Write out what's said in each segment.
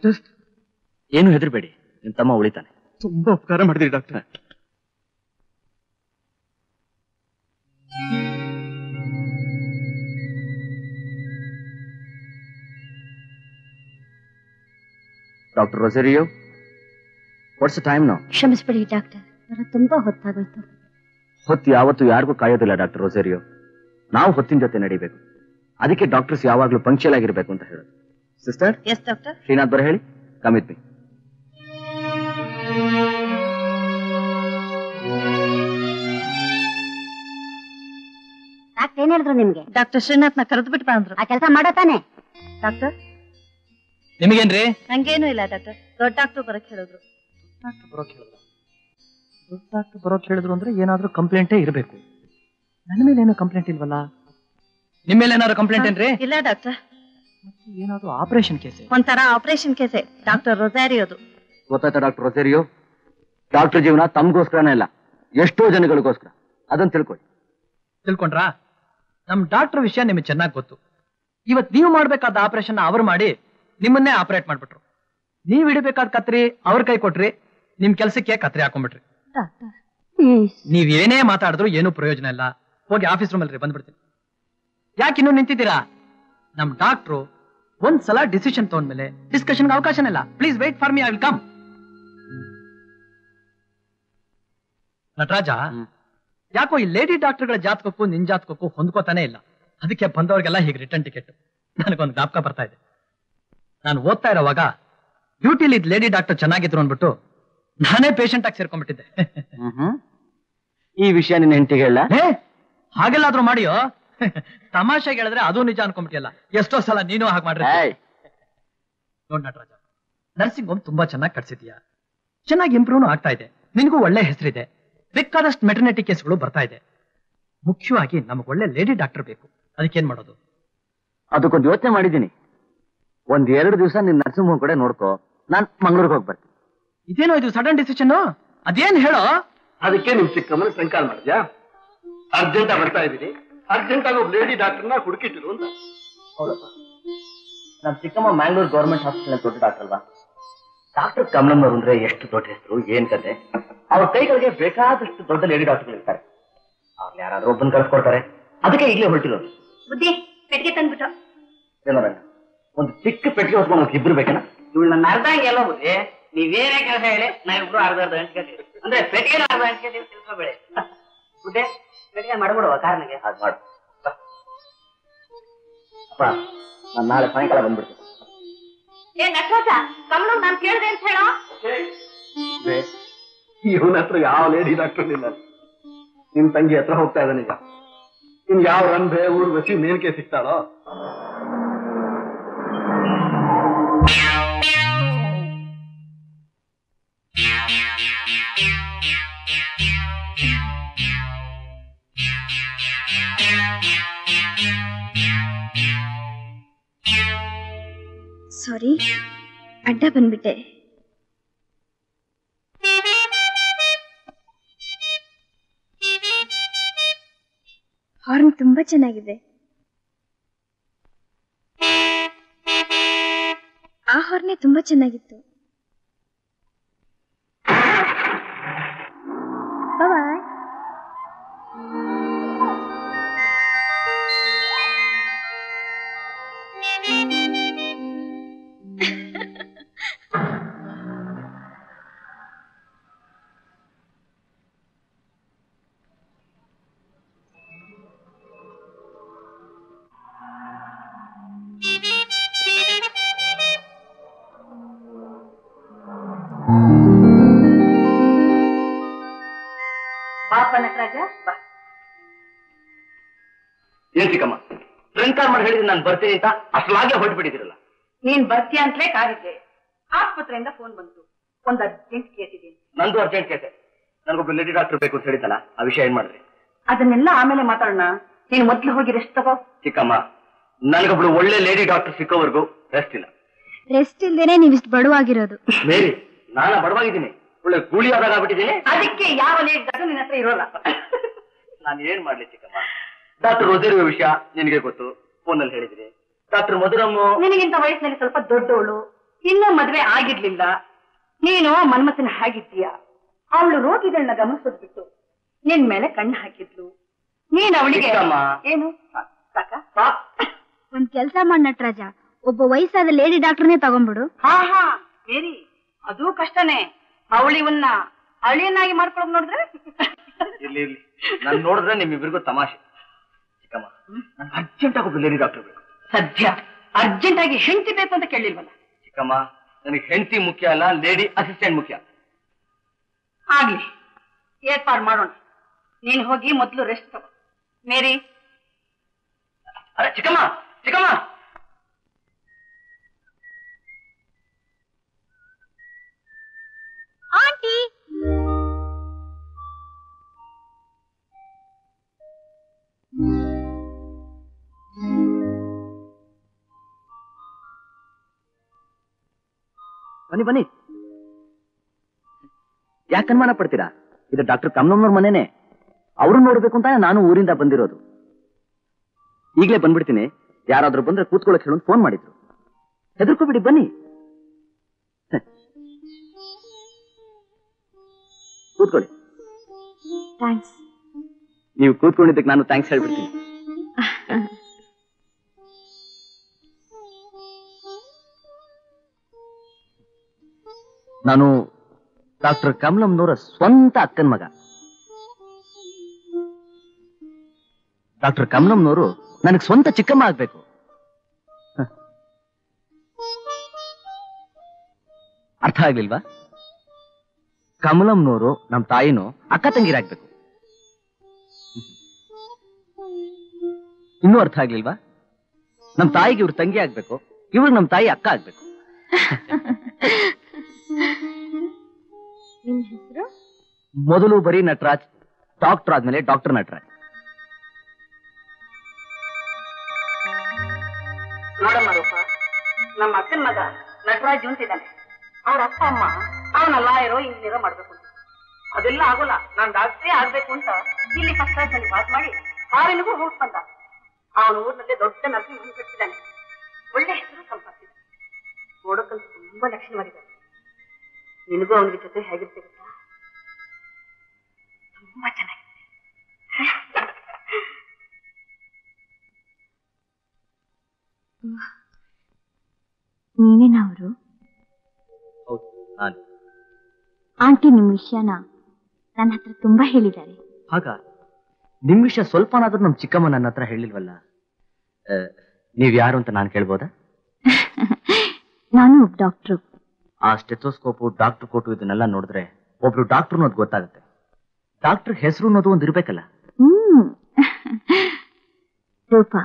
Doctor ಏನು ಹೆದರ್ಬೇಡಿ, ನಿಮ್ ತಮ್ಮ ಉಳಿತಾನೆ. ತುಂಬಾ ಉಪಕಾರ ಮಾಡಿದ್ರಿ doctor. Doctor Rosario, what's the time now? ಕ್ಷಮಿಸ್ಬಿಡಿ ಡಾಕ್ಟರ್, ತುಂಬಾ ಹೊತ್ತಾಗೋಯ್ತು. ಹೊತ್ತು ಯಾವತ್ತು ಯಾರಿಗೂ ಕಾಯೋದಿಲ್ಲ ಡಾಕ್ಟರ್ ರೊಸೇರಿಯೋ. ನಾವು ಹೊತ್ತಿನ ಜೊತೆ ನಡಿಬೇಕು. ಅದಕ್ಕೆ ಡಾಕ್ಟರ್ಸ್ ಯಾವಾಗ್ಲೂ ಪಂಕ್ಚುಯಲ್ ಆಗಿರ್ಬೇಕು ಅಂತ ಹೇಳೋದು. ಸಿಸ್ಟರ್. S doctor. ಶ್ರೀನಾಥ್ ಬರ ಹೇಳಿ, ಕಮ್ ವಿತ್ ಮೀ. ಡಾಕ್ಟರ್ ಏನ್ ಹೇಳಿದ್ರು ನಿಮ್ಗೆ? ಡಾಕ್ಟರ್ ಶ್ರೀನಾಥ್ ನ ಕರೆದು ಬಿಟ್ಟು ಬಂದ್ರು. ಆ ಕೆಲಸ ಮಾಡೋ ತಾನೆ? ಡಾಕ್ಟರ್ ನಿಮಗೇನ್ರಿ? ನಂಗೇನು ಇಲ್ಲ ಡಾಕ್ಟರ್, ದೊಡ್ಡ ಡಾಕ್ಟರ್ ಬರಕ್ ಹೇಳಿದ್ರು. ದೊಡ್ಡ ಡಾಕ್ಟರ್ ಬರೋಕ್ ಹೇಳಿದ್ರು ಅಂದ್ರೆ ಏನಾದ್ರೂ ಕಂಪ್ಲೇಂಟೇ ಇರಬೇಕು. ನನ್ನ ಮೇಲೆ ಏನೋ ಕಂಪ್ಲೇಂಟ್ ಇಲ್ವಲ್ಲ? ನಿಮ್ಮ ಮೇಲೆ ಏನಾದ್ರು ಕಂಪ್ಲೇಂಟ್ ಏನ್ರಿ? ಇಲ್ಲ ಡಾಕ್ಟರ್. ಏನಾದ್ರು ಆಪರೇಷನ್ ಕೇಸ್? ಒಂಥರ ಆಪರೇಷನ್ ಕೇಸೆ ಡಾಕ್ಟರ್ ರೊಸಾರಿಯೋದು. ಗೊತ್ತಾಯ್ತಾ ಡಾಕ್ಟರ್ ರೊಸೇರಿಯೋ? ಡಾಕ್ಟರ್ ಜೀವನ ತಮ್ಗೋಸ್ಕರನೇ ಇಲ್ಲ, ಎಷ್ಟೋ ಜನಗಳಿಗೋಸ್ಕರ. ಅದನ್ನ ತಿಳ್ಕೊಳ್ಳಿ. ತಿಳ್ಕೊಂಡ್ರಾ? ನಮ್ ಡಾಕ್ಟರ್ ವಿಷಯ ನಿಮಗೆ ಚೆನ್ನಾಗಿ ಗೊತ್ತು. ಇವತ್ ನೀವು ಮಾಡ್ಬೇಕಾದ ಆಪರೇಷನ್ ಅವ್ರು ಮಾಡಿ ನಿಮ್ಮನ್ನೇ ಆಪರೇಟ್ ಮಾಡ್ಬಿಟ್ರು. ನೀವ್ ಹಿಡಿಬೇಕಾದ ಕತ್ರಿ ಅವ್ರ ಕೈ ಕೊಟ್ರಿ, ನಿಮ್ ಕೆಲ್ಸಕ್ಕೆ ಕತ್ರಿ ಹಾಕೊಂಡ್ಬಿಟ್ರಿ. ನೀವ್ ಏನೇ ಮಾತಾಡಿದ್ರು ಏನೂ ಪ್ರಯೋಜನ ಇಲ್ಲ. ಹೋಗಿ ಆಫೀಸ್ ರೂಮ್ ಅಲ್ಲಿ ಬಂದ್ಬಿಡ್ತೀನಿ. ಯಾಕೆ ಇನ್ನೂ ನಿಂತಿದ್ದೀರಾ? ನಮ್ ಡಾಕ್ಟ್ರು ಒಂದ್ಸಲ ಡಿಸಿಷನ್ ತಗೊಂಡ್ಮೇಲೆ ಡಿಸ್ಕಷನ್ಗೆ ಅವಕಾಶನೇ ಇಲ್ಲ. Please wait for me, I will come. Nataraja, ಯಾಕೋ ಈ ಲೇಡಿ ಡಾಕ್ಟರ್ಗಳ ಜಾತಕಕ್ಕೂ ನಿನ್ ಜಾತಕಕ್ಕೂ ಹೊಂದ್ಕೋತಾನೆ ಇಲ್ಲ. ಅದಕ್ಕೆ ಬಂದವ್ರಿಗೆಲ್ಲ ಹೀಗೆ ರಿಟರ್ನ್ ಟಿಕೆಟ್. ನನಗೊಂದು ಜ್ಞಾಪಕ ಬರ್ತಾ ಇದೆ. ನಾನು ಓದ್ತಾ ಇರೋವಾಗ ಡ್ಯೂಟಿಲಿ ಲೇಡಿ ಡಾಕ್ಟರ್ ಚೆನ್ನಾಗಿದ್ರು ಅಂದ್ಬಿಟ್ಟು ನಾನೇ ಪೇಷಂಟ್ ಆಗಿ ಸೇರ್ಕೊಂಡ್ಬಿಟ್ಟಿದ್ದೆ. ಈ ವಿಷಯ ನಿನ್ನ ಹೆಂಡತಿಗೆ ಹೇಳ? ಹಾಗೆಲ್ಲಾದ್ರೂ ಮಾಡಿಯೋ? ತಮಾಷೆಗೆ ಹೇಳಿದ್ರೆ ಅದು ನಿಜ ಅನ್ಕೊಂಡ್ಬಿಟ್ಟಿಯಲ್ಲ. ಎಷ್ಟೋ ಸಲ ನೀನು ಹಾಗೆ ಮಾಡ್ರಿ. ನೋಡ್ ನಟರಾಜ, ನರ್ಸಿಂಗ್ ಹೋಮ್ ತುಂಬಾ ಚೆನ್ನಾಗಿ ಕಟ್ಸಿದ್ಯಾ, ಚೆನ್ನಾಗಿ ಇಂಪ್ರೂವ್ ಆಗ್ತಾ ಇದೆ. ನಿನ್ಗೂ ಒಳ್ಳೆ ಹೆಸರಿದೆ. ಬೇಕಾದಷ್ಟು ಮೆಟರ್ನಿಟಿ ಕೇಸ್ಗಳು ಬರ್ತಾ ಇದೆ. ಮುಖ್ಯವಾಗಿ ನಮಗ್ ಒಳ್ಳೆ ಲೇಡಿ ಡಾಕ್ಟರ್ ಬೇಕು. ಅದಕ್ಕೇನ್ ಮಾಡೋದು? ಅದಕ್ಕೊಂದು ಯೋಚನೆ ಮಾಡಿದ್ದೀನಿ. 1-2 ದಿವಸ ನಿನ್ ನರ್ಸಿಂಗ್ ಹೋಮ್ ಕಡೆ ನೋಡ್ಕೋ, ನಾನ್ ಮಂಗಳೂರಿಗೆ ಹೋಗಿ ಬರ್ತೀನಿ. ಇದೇನೋ ಇದು ಸಡನ್ ಡಿಸಿಷನ್? ಅದೇನ್ ಹೇಳೋ? ಅದಕ್ಕೆ ನಿಮ್ ಚಿಕ್ಕಮ್ಮನ ಸಂಕಾಲ ಮಾಡಿದ್ಯಾ? ಅರ್ಜೆಂಟ್ ಆಗಿ ಬರ್ತಾ ಇದ್ದೀನಿ, ಅರ್ಜೆಂಟ್ ಆಗಿ ಒಬ್ಬ ಲೇಡಿ ಡಾಕ್ಟರ್ನ ಹುಡುಕಿಟ್ಟಿರು ಅಂತ. ಹೌದಪ್ಪ, ನಮ್ ಚಿಕ್ಕಮ್ಮ ಮ್ಯಾಂಗ್ಳೂರ್ ಗೌರ್ಮೆಂಟ್ ಹಾಸ್ಪಿಟಲ್ ದೊಡ್ಡ ಡಾಕ್ಟರ್ ಅಲ್ವಾ? ಡಾಕ್ಟರ್ ಕಮಲಮ್ಮನವ್ರು ಅಂದ್ರೆ ಎಷ್ಟು ದೊಡ್ಡ ಹೆಸರು, ಏನ್ ಕತೆ. ಅವ್ರ ಕೈಗಳಿಗೆ ಬೇಕಾದಷ್ಟು ದೊಡ್ಡ ಲೇಡಿ ಡಾಕ್ಟರ್ಗಳು ಇರ್ತಾರೆ. ಅವ್ರು ಯಾರಾದ್ರೂ ಒಬ್ಬನ್ ಕಳ್ಸ್ಕೊಡ್ತಾರೆ. ಅದಕ್ಕೆ ಈಗಲೇ ಹೊರಟಿರೋದು. ಬುದ್ಧಿ ಪೆಟ್ಟಿಗೆ ತಂದ್ಬಿಟ್ಟು. ಏನೋ ಒಂದು ಚಿಕ್ಕ ಪೆಟ್ಟಿಗೆ ಹೊತ್ಕೊಂಡು ಇಬ್ರು ಬೇಕೇನ? ಇವಳು ನನ್ನ ಅರ್ಧಂಗೆ ಎಲ್ಲ ಬುದ್ಧಿ. ನೀವೇನೇ ಕೆಲಸ ಹೇಳಿ ನಾವಿಬ್ರು ಅರ್ಧ ಹಂಚ್ಕೊತೀವಿ. ಅಂದ್ರೆ ಪೆಟ್ಟಿಗೆ ಅರ್ಧ ಹಂಚ್ಕೊತೀವಿ, ತಿಳ್ಕೊಬೇಡಿ. ಬುದ್ಧಿ ಪೆಟ್ಟಿಗೆ ಮಾಡ್ಬಿಡುವ ಕಾರ್ನಿಗೆ. ಅದು ಮಾಡು. ಅಪ್ಪ, ನಾನು ನಾಳೆ ಸಾಯಂಕಾಲ ಬಂದ್ಬಿಡ್ತೀನಿ. ಏ ನಟರಾಜ, ಕಮಲ ನಾನು ಕೇಳಿದೆ ಅಂತ ಹೇಳೋ. ಇವನ ಹತ್ರ ಯಾವ ಲೇಡಿ ಡಾಕ್ಟರ್ ಇಲ್ಲ. ನಿಮ್ ತಂಗಿ ಹತ್ರ ಹೋಗ್ತಾ ಇದ್ದಾನೆ ಈಗ. ಇನ್ ಯಾವ ರಂಭೆ ಊರ್ವಶಿ ಮೇಲ್ಕೆ ಸಿಗ್ತಾಳೋ? ಸಾರಿ, ಅಡ್ಡ ಬಂದ್ಬಿಟ್ಟೆ. ಹಾರ್ನ್ ತುಂಬಾ ಚೆನ್ನಾಗಿದೆ. ಆ ಹಾರ್ನೇ ತುಂಬಾ ಚೆನ್ನಾಗಿತ್ತು. ಬಾಯ್. ಏನ್ ಚಿಕ್ಕಮ್ಮ, ಡ್ರಿಂಕಾರ್ ಮಾಡಿ ಹೇಳಿದ್ರೆ ನಾನು ಬರ್ತೀನಿ ಅಂತ ಅಷ್ಟಲಾಗೆ ಹೊರಟ್ಬಿಟ್ಟಿದ್ದೀರಲ್ಲ. ನೀನ್ ಬರ್ತೀಯ ಅಂತಲೇ ಕಾದಿದ್ದೆ. ಆಸ್ಪತ್ರೆಯಿಂದ ಫೋನ್ ಬಂತು, ಒಂದ್ ಅರ್ಜೆಂಟ್ ಕೇಸ್ ಇದೆ. ನಂದು ಅರ್ಜೆಂಟ್ ಕೇಸೆ. ನನಗೊಬ್ರು ಲೇಡಿ ಡಾಕ್ಟರ್ ಬೇಕು ಅಂತ ಹೇಳಿತಲ್ಲ, ಆ ವಿಷಯ ಏನ್ ಮಾಡಿದ್ರಿ? ಅದನ್ನೆಲ್ಲ ಆಮೇಲೆ ಮಾತಾಡೋಣ. ನೀನ್ ಮೊದ್ಲು ಹೋಗಿ ರೆಸ್ಟ್ ತಗೋ. ಚಿಕ್ಕಮ್ಮ, ನನಗೊಬ್ಳು ಒಳ್ಳೆ ಲೇಡಿ ಡಾಕ್ಟರ್ ಸಿಕ್ಕೋವರೆಗೂ ರೆಸ್ಟ್ ಇಲ್ಲ. ರೆಸ್ಟ್ ಇಲ್ದೇನೆ ನೀವಿಷ್ಟು ಬಡವಾಗಿರೋದು. ಮೇರಿ, ನಾನು ಬಡವಾಗಿದ್ದೀನಿ, ಒಳ್ಳೆ ಗೂಳಿ ಆದಾಗ ಆಗ್ಬಿಟ್ಟಿದ್ದೀನಿ. ಅದಕ್ಕೆ ಯಾವ ಲೇಡಿ ಡಾಕ್ಟರ್ ನಿನ್ನ ಹತ್ರ ಇರೋಲ್ಲ. ನಾನು ಏನ್ ಮಾಡ್ಲಿ ಚಿಕ್ಕಮ್ಮ? ಡಾಕ್ಟರ್ ರೊಸೇರಿಯೋ ವಿಷಯ ನಿನಗೆ ಗೊತ್ತು, ಫೋನಲ್ಲಿ ಹೇಳಿದ್ರಿ. ಡಾಕ್ಟರ್ ಮಧುರಮ್ಮ ನಿನಗಿಂತ ವಯಸ್ಸಿನಲ್ಲಿ ಸ್ವಲ್ಪ ದೊಡ್ಡವಳು, ಇನ್ನೂ ಮದ್ವೆ ಆಗಿರ್ಲಿಲ್ಲ. ನೀನು ಮನ್ಮಥನ ಹಾಗಿದ್ದೀಯ. ಅವಳು ರೋಗಿಗಳನ್ನ ಗಮನಿಸೋದ್ ಬಿಟ್ಟು ನಿನ್ ಮೇಲೆ ಕಣ್ಣು ಹಾಕಿದ್ಲು. ನೀನ್ ಅವಳಿಗೆ ಏನು ಒಂದ್ ಕೆಲ್ಸ ಮಾಡ್ ನಟರಾಜ, ಒಬ್ಬ ವಯಸ್ಸಾದ ಲೇಡಿ ಡಾಕ್ಟರ್ನೇ ತಗೊಂಡ್ಬಿಡು. ಹಾ ಮೇರಿ, ಅದು ಕಷ್ಟನೇ. ಅವಳಿವನ್ನ ಅಳಿಯನ್ನಾಗಿ ಮಾಡ್ಕೊಳಕ್ ನೋಡಿದ್ರೆ ಇರ್ಲಿ ನಾನ್ ನೋಡಿದ್ರೆ ನಿಮ್ಮಿಬ್ರಿಗೂ ತಮಾಷೆ. ಚಿಕ್ಕಮ್ಮ, ನನ್ ಅರ್ಜೆಂಟ್ ಆಗಿ ಒಬ್ಬ ಲೇಡಿ ಡಾಕ್ಟರ್ ಬೇಕು. ಸದ್ಯ ಅರ್ಜೆಂಟ್ ಆಗಿ ಹೆಂಡತಿ ಬೇಕು ಅಂತ ಕೇಳಿಲ್ವಲ್ಲ. ಚಿಕ್ಕಮ್ಮ, ನನಗೆ ಹೆಂಡತಿ ಮುಖ್ಯ ಅಲ್ಲ, ಲೇಡಿ ಅಸಿಸ್ಟೆಂಟ್ ಮುಖ್ಯ. ಆಗ್ಲಿ, ಏರ್ಪಾಡು ಮಾಡೋಣ. ನೀನ್ ಹೋಗಿ ಮೊದ್ಲು ರೆಸ್ಟ್ ತಗೋ. ಮೇರಿ, ಅರೆ ಚಿಕ್ಕಮ್ಮ ಚಿಕ್ಕಮ್ಮ, ಆಂಟಿ ಬನ್ನಿ ಬನ್ನಿ. ಯಾಕೆ ಅನುಮಾನ ಪಡ್ತೀರಾ? ಇದು ಡಾಕ್ಟರ್ ಕಮಲಮ್ಮನವ್ರ ಮನೇನೆ. ಅವ್ರು ನೋಡ್ಬೇಕು ಅಂತ ನಾನು ಊರಿಂದ ಬಂದಿರೋದು. ಈಗಲೇ ಬಂದ್ಬಿಡ್ತೀನಿ. ಯಾರಾದ್ರೂ ಬಂದ್ರೆ ಕೂತ್ಕೊಳ್ಳೋಕೆ ಹೇಳೋದು ಫೋನ್ ಮಾಡಿದ್ರು. ಹೆದರ್ಕೋಬಿಡಿ, ಬನ್ನಿ. ಕೂತ್ಕೊಳ್ಳಿ. ಥ್ಯಾಂಕ್ಸ್. ನೀವು ಕೂತ್ಕೊಂಡಿದ್ದಕ್ಕೆ ನಾನು ಥ್ಯಾಂಕ್ಸ್ ಹೇಳ್ಬಿಡ್ತೀನಿ. ನಾನು ಡಾಕ್ಟರ್ ಕಮಲಮ್ಮನವರ ಸ್ವಂತ ಅಕ್ಕನ ಮಗ. ಡಾಕ್ಟರ್ ಕಮಲಮ್ಮನವರು ನನಗೆ ಸ್ವಂತ ಚಿಕ್ಕಮ್ಮ ಆಗ್ಬೇಕು. ಅರ್ಥ ಆಗ್ಲಿಲ್ವಾ? ಕಮಲಮ್ಮನವರು ನಮ್ಮ ತಾಯಿನೂ ಅಕ್ಕ ತಂಗಿರಾಗ್ಬೇಕು. ಇನ್ನೂ ಅರ್ಥ ಆಗ್ಲಿಲ್ವಾ? ನಮ್ಮ ತಾಯಿಗೆ ಇವ್ರ ತಂಗಿ ಆಗ್ಬೇಕು, ಇವ್ರು ನಮ್ಮ ತಾಯಿ ಅಕ್ಕ ಆಗ್ಬೇಕು. ನಿಮ್ ಹೆಸರು? ಮೊದಲು ಬರೀ ನಟರಾಜ್, ಡಾಕ್ಟರ್ ಆದ್ಮೇಲೆ ಡಾಕ್ಟರ್ ನಟರಾಜ್. ನೋಡಮ್ಮ ರೂಪ, ನಮ್ಮ ಅಕ್ಕನ ಮಗ ನಟರಾಜ್ ಅಂತಿದ್ದಾನೆ. ಅವ್ರ ಅಪ್ಪ ಅಮ್ಮ ಅವನ ಲಾಯರೋ ಇಂಜಿನಿಯರೋ ಮಾಡ್ಬೇಕು ಅಂತ. ಅದೆಲ್ಲ ಆಗೋಲ್ಲ. ನಾನ್ ಡಾಕ್ಟ್ರೇ ಆಗ್ಬೇಕು ಅಂತ ಇಲ್ಲಿ ಫಸ್ಟ್ ಕ್ಲಾಸ್ ಅಲ್ಲಿ ಪಾಸ್ ಮಾಡಿ ಫಾರಿನ್ಗೂ ಹೋಗಿ ಬಂದ. ಅವನ ಊರಿನಲ್ಲೇ ದೊಡ್ಡ ನರ್ಸಿಂಗ್ ಹೋಮ್ ಕಟ್ಟಿದ್ದಾನೆ. ಒಳ್ಳೆ ಹೆಸರು ಸಂಪಾದಿಸಿದ. ನೋಡಕ್ಕಂತೂ ತುಂಬಾ ಲಕ್ಷಣವಾಗಿದ್ದಾನೆ. ನಿನಗೂ ಅವನಿಗೆ ಜೊತೆ ಹೇಗಿರ್ತೀವಿ ಗೊತ್ತಾ? ತುಂಬಾ ಚೆನ್ನಾಗಿದೆ. ನೀವೇನವರು? ಹೌದು, ನಾನು. ಆಂಟಿ ನಿಮ್ ವಿಷಯನ ನನ್ನ ಹತ್ರ ತುಂಬಾ ಹೇಳಿದ್ದಾರೆ. ಹಾಗ ನಿಮ್ ವಿಷಯ ಸ್ವಲ್ಪನಾದ್ರೂ ನಮ್ ಚಿಕ್ಕಮ್ಮ ನನ್ನ ಹತ್ರ ಹೇಳಿಲ್ವಲ್ಲ. ನೀವ್ ಯಾರು ಅಂತ ನಾನು ಕೇಳ್ಬೋದಾ? ನಾನು ಒಬ್ಬ ಡಾಕ್ಟ್ರು. ಆ ಸ್ಟೆಥೋಸ್ಕೋಪು, ಡಾಕ್ಟರ್ ಕೋಟು ಇದನ್ನೆಲ್ಲ ನೋಡಿದ್ರೆ ಒಬ್ರು ಡಾಕ್ಟರ್ ಅನ್ನೋದು ಗೊತ್ತಾಗುತ್ತೆ. ಡಾಕ್ಟರ್ ಹೆಸರು ಅನ್ನೋದು ಒಂದು ಇರ್ಬೇಕಲ್ಲ. ರೂಪ.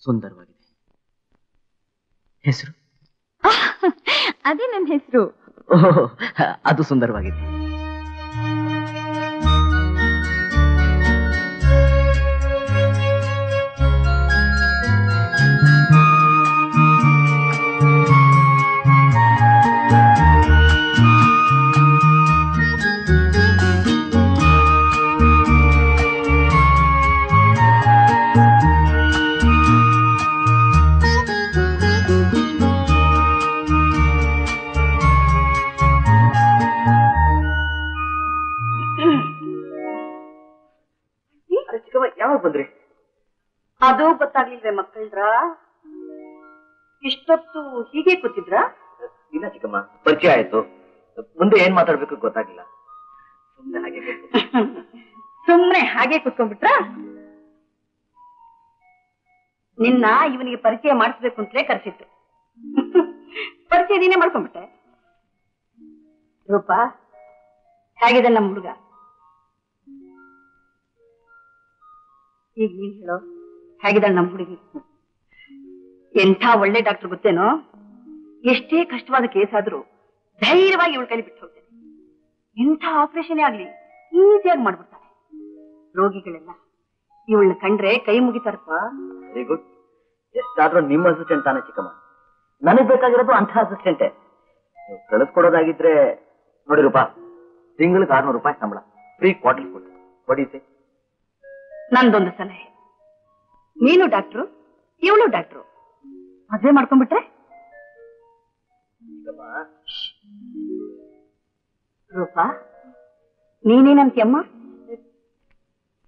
ಸುಂದರವಾಗಿದೆ. ಹೆಸರು? ಅದೇ ನನ್ನ ಹೆಸರು. ಅದು ಸುಂದರವಾಗಿದೆ. ಯಾವಾಗ ಬಂದ್ರಿ? ಅದು ಗೊತ್ತಾಗ್ಲಿಲ್ವೇ ಮಕ್ಕಳ್ರ? ಇಷ್ಟೊತ್ತು ಹೀಗೆ ಕೂತಿದ್ರ? ಇಲ್ಲ ಚಿಕ್ಕಮ್ಮ, ಪರಿಚಯ ಆಯ್ತು. ಮುಂದೆ ಏನ್ ಮಾತಾಡ್ಬೇಕು ಗೊತ್ತಾಗಿಲ್ಲ. ಸುಮ್ನೆ ಹಾಗೆ ಕೂತ್ಕೊಂಡ್ಬಿಟ್ರ? ನಿನ್ನ ಇವನಿಗೆ ಪರಿಚಯ ಮಾಡಿಸ್ಬೇಕು ಅಂತಲೇ ಕರೆಸಿತ್ತು. ಪರಿಚಯ ನೀನೇ ಮಾಡ್ಕೊಂಡ್ಬಿಟ್ಟೆ. ರೂಪ, ಹೇಗಿದೆ ನಮ್ಮ ಹುಡುಗ? ಈಗ ನೀನ್ ಹೇಳೋ, ಹೇಗಿದ್ದಾಳೆ ನಮ್ಮ ಹುಡುಗಿ? ಎಂಥ ಒಳ್ಳೆ ಡಾಕ್ಟರ್ ಗೊತ್ತೇನೋ? ಎಷ್ಟೇ ಕಷ್ಟವಾದ ಕೇಸ್ ಆದ್ರೂ ಧೈರ್ಯವಾಗಿ ಇವಳ ಕೈಲಿ ಬಿಟ್ಟು ಹೋಗ್ತೇನೆ. ಎಂಥ ಆಪರೇಷನ್ ಆಗ್ಲಿ ಈಸಿಯಾಗಿ ಮಾಡ್ಬಿಡ್ತಾನೆ. ರೋಗಿಗಳೆಲ್ಲ ಇವಳನ್ನ ಕಂಡ್ರೆ ಕೈ ಮುಗಿತಾರಪ್ಪ. Very good. ಎಷ್ಟಾದ್ರೂ ನಿಮ್ಮ ಅಸಿಸ್ಟೆಂಟ್ ತಾನೆ ಚಿಕ್ಕಮ್ಮ. ನನಗ್ ಬೇಕಾಗಿರೋದು ಅಂಥ ಅಸಿಸ್ಟೆಂಟೇ. ನೀವು ಕಳಿಸ್ಕೊಡೋದಾಗಿದ್ರೆ ನೋಡಿ ರೂಪಾ, ತಿಂಗಳಿಗೆ 600 ರೂಪಾಯಿ ಸಂಬಳ, ಫ್ರೀ ಕ್ವಾರ್ಟರ್ಸ್ ಕೊಟ್ಟು ಹೊಡೀಸಿ. ನಂದೊಂದು ಸಲಹೆ. ನೀನು ಡಾಕ್ಟ್ರು, ಇವಳು ಡಾಕ್ಟ್ರು. ಮದ್ವೆ ಮಾಡ್ಕೊಂಡ್ಬಿಟ್ರೆ ರೂಪಾ ನೀನೇನಂತೀಯಮ್ಮ?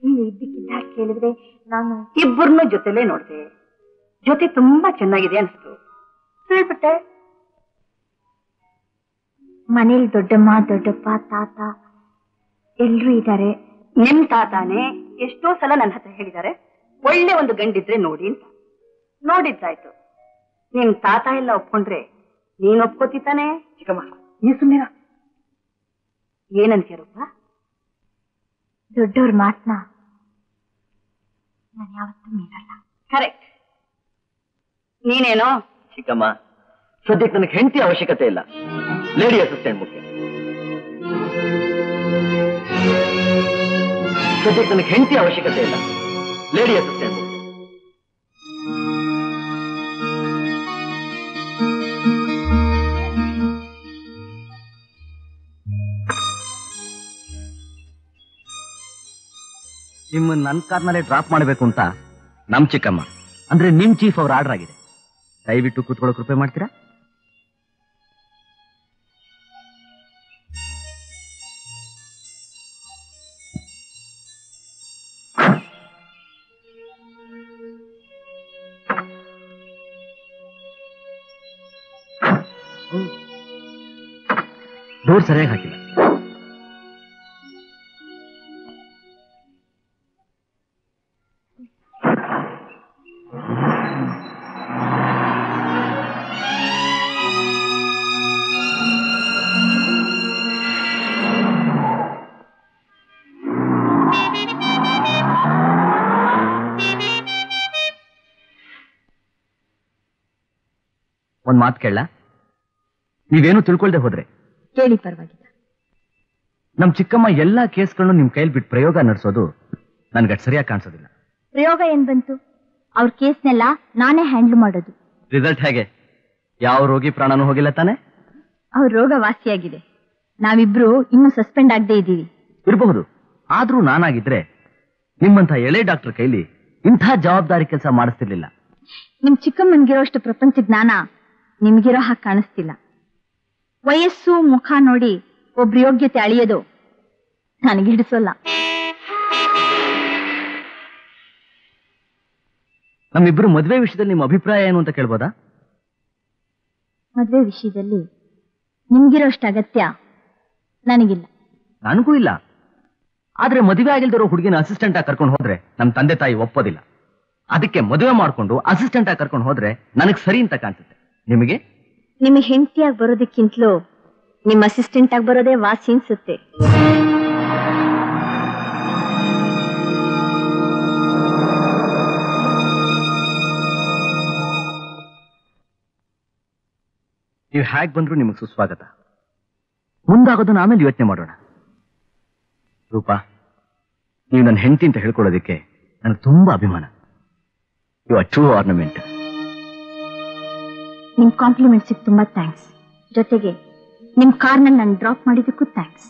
ನೀನು ಇದ್ದಕ್ಕಿದ್ದ ಕೇಳಿದ್ರೆ ನಾನು ಇಬ್ಬರನ್ನೂ ಜೊತೆಲೇ ನೋಡ್ದೆ. ಜೊತೆ ತುಂಬಾ ಚೆನ್ನಾಗಿದೆ ಅನ್ಸ್ತು, ಹೇಳ್ಬಿಟ್ಟೆ. ಮನೇಲಿ ದೊಡ್ಡಮ್ಮ ದೊಡ್ಡಪ್ಪ ತಾತ ಎಲ್ರೂ ಇದ್ದಾರೆ. ನಿಮ್ ತಾತಾನೆ ಎಷ್ಟೋ ಸಲ ನನ್ನ ಹತ್ರ ಹೇಳಿದ್ದಾರೆ, ಒಳ್ಳೆ ಒಂದು ಗಂಡಿದ್ರೆ ನೋಡಿ ಅಂತ. ನೋಡಿದ್ದಾಯ್ತು. ನಿಮ್ ತಾತ ಎಲ್ಲ ಒಪ್ಕೊಂಡ್ರೆ ನೀನ್ ಒಪ್ಕೋತಿತ್ತಾನೆ? ಚಿಕ್ಕಮ್ಮ ನೀ ಸುಮ್ಮನೆ ಏನಂತೀಯ ರೂಪ? ದೊಡ್ಡವ್ರ ಮಾತನ್ನ ನಾನು ಯಾವತ್ತೂ ಮೀರಲ್ಲ. ಕರೆಕ್ಟ್. ನೀನೇನೋ ಚಿಕ್ಕಮ್ಮ, ಸದ್ಯಕ್ಕೆ ನನಗೆ ಹೆಂಡತಿ ಅವಶ್ಯಕತೆ ಇಲ್ಲ, ಲೇಡಿ ಅಸಿಸ್ಟೆಂಟ್ ಮುಖ್ಯ. ಸದ್ಯಕ್ಕೆ ನನಗೆ ಹೆಂಡತಿ ಅವಶ್ಯಕತೆ ಇಲ್ಲ, ಲೇಡಿ ಅಸಿಸ್ಟೆಂಟ್ ಮುಖ್ಯ. ನಿಮ್ಮನ್ನ ನನ್ನ ಕಾರ್ನಲ್ಲೇ ಡ್ರಾಪ್ ಮಾಡಬೇಕು ಅಂತ ನಮ್ ಚಿಕ್ಕಮ್ಮ, ಅಂದ್ರೆ ನಿಮ್ ಚೀಫ್ ಅವ್ರ ಆರ್ಡರ್ ಆಗಿದೆ. ದಯವಿಟ್ಟು ಕೂತ್ಕೊಳ್ಳೋ ಕೃಪೆ ಮಾಡ್ತೀರಾ? ಡೋರ್ ಸರಿಯಾಗಿ ಹಾಕಿಲ್ಲ. ಒಂದ್ ಮಾತು ಕೇಳ, ನೀವೇನು ತಿಳ್ಕೊಳ್ದೆ ಹೋದ್ರೆ ಕೇಳಿ, ಪರವಾಗಿಲ್ಲ. ನಮ್ ಚಿಕ್ಕಮ್ಮ ಎಲ್ಲಾ ಕೇಸ್ಗಳನ್ನು ನಿಮ್ ಕೈಲಿ ಬಿಟ್ಟು ಪ್ರಯೋಗ ನಡೆಸೋದು ನನ್ಗಟ್ ಸರಿಯಾಗಿ ಕಾಣಿಸೋದಿಲ್ಲ. ಪ್ರಯೋಗ ಏನ್ ಬಂತು? ಅವ್ರ ಕೇಸ್ನೆಲ್ಲ ನಾನೇ ಹ್ಯಾಂಡಲ್ ಮಾಡೋದು. ರಿಸಲ್ಟ್ ಹೇಗೆ? ಯಾವ ರೋಗಿ ಪ್ರಾಣನೂ ಹೋಗಿಲ್ಲ ತಾನೆ? ಅವ್ರ ರೋಗ ವಾಸಿಯಾಗಿದೆ. ನಾವಿಬ್ರು ಇನ್ನೂ ಸಸ್ಪೆಂಡ್ ಆಗದೆ ಇದ್ದೀವಿ. ಇರಬಹುದು, ಆದ್ರೂ ನಾನಾಗಿದ್ರೆ ನಿಮ್ಮಂತ ಎಳೆ ಡಾಕ್ಟರ್ ಕೈಲಿ ಇಂಥ ಜವಾಬ್ದಾರಿ ಕೆಲಸ ಮಾಡಿಸ್ತಿರ್ಲಿಲ್ಲ. ನಿಮ್ ಚಿಕ್ಕಮ್ಮನ್ಗಿರೋಷ್ಟು ಪ್ರಪಂಚ ಜ್ಞಾನ ನಿಮ್ಗಿರೋ ಹಾಗೆ ಕಾಣಿಸ್ತಿಲ್ಲ. ವಯಸ್ಸು ಮುಖ ನೋಡಿ ಒಬ್ರ ಯೋಗ್ಯತೆ ಅಳಿಯೋದು ನನಗೆ ಹಿಡಿಸೋಲ್ಲ. ನಮ್ಮಿಬ್ರು ಮದ್ವೆ ವಿಷಯದಲ್ಲಿ ನಿಮ್ಮ ಅಭಿಪ್ರಾಯ ಏನು ಅಂತ ಕೇಳ್ಬೋದಾ? ಮದ್ವೆ ವಿಷಯದಲ್ಲಿ ನಿಮ್ಗಿರೋಷ್ಟು ಅಗತ್ಯ ನನಗಿಲ್ಲ. ನನಗೂ ಇಲ್ಲ. ಆದ್ರೆ ಮದುವೆ ಆಗಿಲ್ದಿರೋ ಹುಡುಗಿನ ಅಸಿಸ್ಟೆಂಟ್ ಆಗಿ ಕರ್ಕೊಂಡು ಹೋದ್ರೆ ನಮ್ ತಂದೆ ತಾಯಿ ಒಪ್ಪೋದಿಲ್ಲ. ಅದಕ್ಕೆ ಮದುವೆ ಮಾಡ್ಕೊಂಡು ಅಸಿಸ್ಟೆಂಟ್ ಆಗಿ ಕರ್ಕೊಂಡು ಹೋದ್ರೆ ನನಗ್ ಸರಿ ಅಂತ ಕಾಣಿಸುತ್ತೆ. ನಿಮಗೆ? ನಿಮಗೆ ಹೆಂಡತಿಯಾಗಿ ಬರೋದಕ್ಕಿಂತಲೂ ನಿಮ್ಮ ಅಸಿಸ್ಟೆಂಟ್ ಆಗಿ ಬರೋದೇ ವಾಸಿ ಅನ್ಸುತ್ತೆ. ನೀವು ಹ್ಯಾಕ್ ಬಂದ್ರು ನಿಮಗೆ ಸುಸ್ವಾಗತ. ಮುಂದಾಗೋದನ್ನ ಆಮೇಲೆ ಯೋಚನೆ ಮಾಡೋಣ. ರೂಪಾ, ನೀವು ನನ್ನ ಹೆಂಡತಿ ಅಂತ ಹೇಳ್ಕೊಳ್ಳೋದಕ್ಕೆ ನನಗೆ ತುಂಬಾ ಅಭಿಮಾನ. You are true ornament. ನಿಮ್ ಕಾಂಪ್ಲಿಮೆಂಟ್ಸಿಗೆ ತುಂಬಾ ಥ್ಯಾಂಕ್ಸ್. ಜೊತೆಗೆ ನಿಮ್ ಕಾರ್ನಲ್ಲಿ ನಾನು ಡ್ರಾಪ್ ಮಾಡಿದ್ದಕ್ಕೂ ಥ್ಯಾಂಕ್ಸ್.